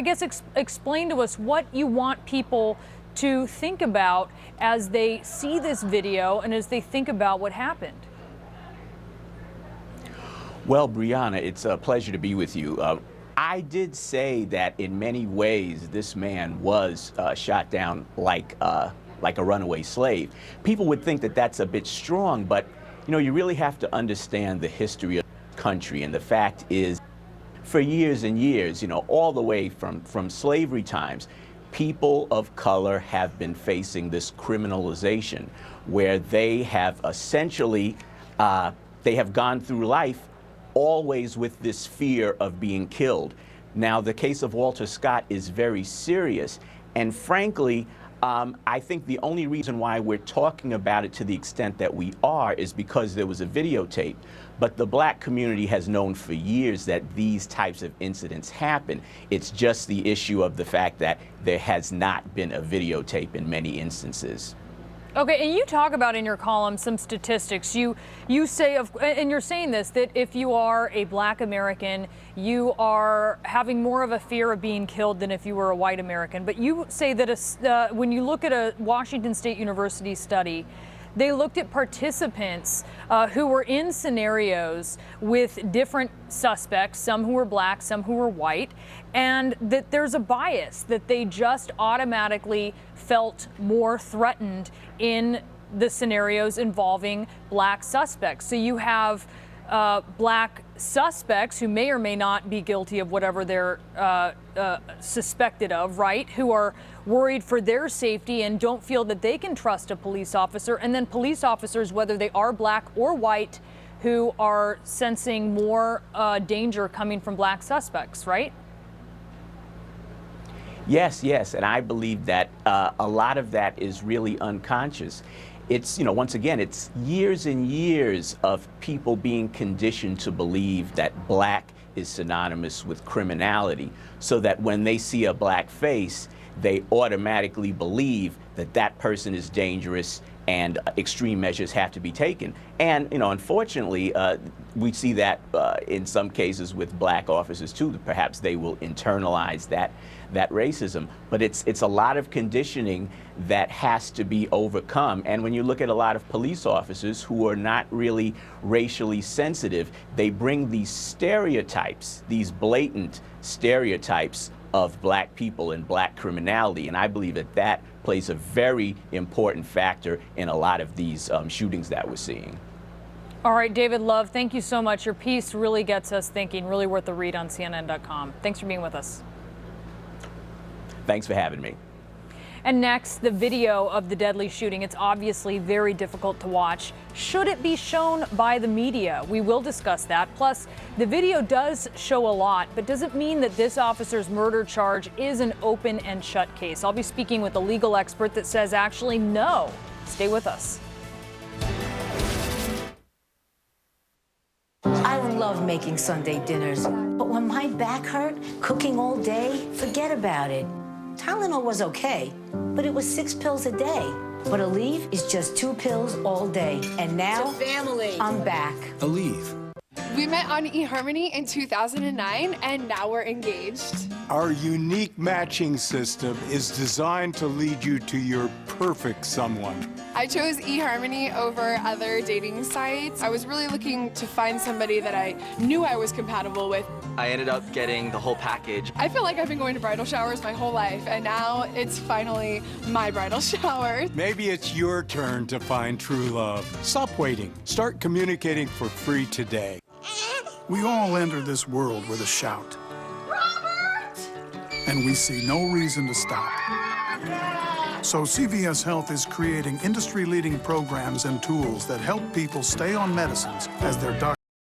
I guess explain to us what you want people to think about as they see this video and as they think about what happened. Well, Brianna, it's a pleasure to be with you. I did say that in many ways this man was shot down like a runaway slave. People would think that that's a bit strong, but you know, you really have to understand the history of the country, and the fact is, for years and years, you know, all the way from slavery times, people of color have been facing this criminalization where they have essentially, they have gone through life always with this fear of being killed. Now, the case of Walter Scott is very serious, and frankly, I think the only reason why we're talking about it to the extent that we are is because there was a videotape. But the black community has known for years that these types of incidents happen. It's just the issue of the fact that there has not been a videotape in many instances. Okay, and you talk about in your column some statistics. You say, and you're saying this, that if you are a black American, you are having more of a fear of being killed than if you were a white American. But you say that when you look at a Washington State University study, they looked at participants who were in scenarios with different suspects, some who were black, some who were white, and that there's a bias that they just automatically felt more threatened in the scenarios involving black suspects. So you have black suspects who may or may not be guilty of whatever they're suspected of, right? Who are worried for their safety and don't feel that they can trust a police officer. And then police officers, whether they are black or white, who are sensing more danger coming from black suspects, right? Yes, yes, and I believe that a lot of that is really unconscious. It's, you know, once again, it's years and years of people being conditioned to believe that black is synonymous with criminality, so that when they see a black face, they automatically believe that that person is dangerous and extreme measures have to be taken. And, you know, unfortunately, we see that in some cases with black officers too, that perhaps they will internalize that racism. But it's a lot of conditioning that has to be overcome. And when you look at a lot of police officers who are not really racially sensitive, they bring these stereotypes, these blatant stereotypes of black people and black criminality. And I believe that that plays a very important factor in a lot of these shootings that we're seeing. All right, David Love, thank you so much. Your piece really gets us thinking, really worth the read on CNN.com. Thanks for being with us. Thanks for having me. And next, the video of the deadly shooting. It's obviously very difficult to watch. Should it be shown by the media? We will discuss that. Plus, the video does show a lot, but does it mean that this officer's murder charge is an open and shut case? I'll be speaking with a legal expert that says actually no. Stay with us. I love making Sunday dinners, but when my back hurt, cooking all day, forget about it. Tylenol was okay, but it was 6 pills a day. But Aleve is just 2 pills all day. And now, family. I'm back. Aleve. We met on eHarmony in 2009, and now we're engaged. Our unique matching system is designed to lead you to your perfect someone. I chose eHarmony over other dating sites. I was really looking to find somebody that I knew I was compatible with. I ended up getting the whole package. I feel like I've been going to bridal showers my whole life, and now it's finally my bridal shower. Maybe it's your turn to find true love. Stop waiting. Start communicating for free today. We all enter this world with a shout. Robert! And we see no reason to stop. So CVS Health is creating industry-leading programs and tools that help people stay on medicines as their doctors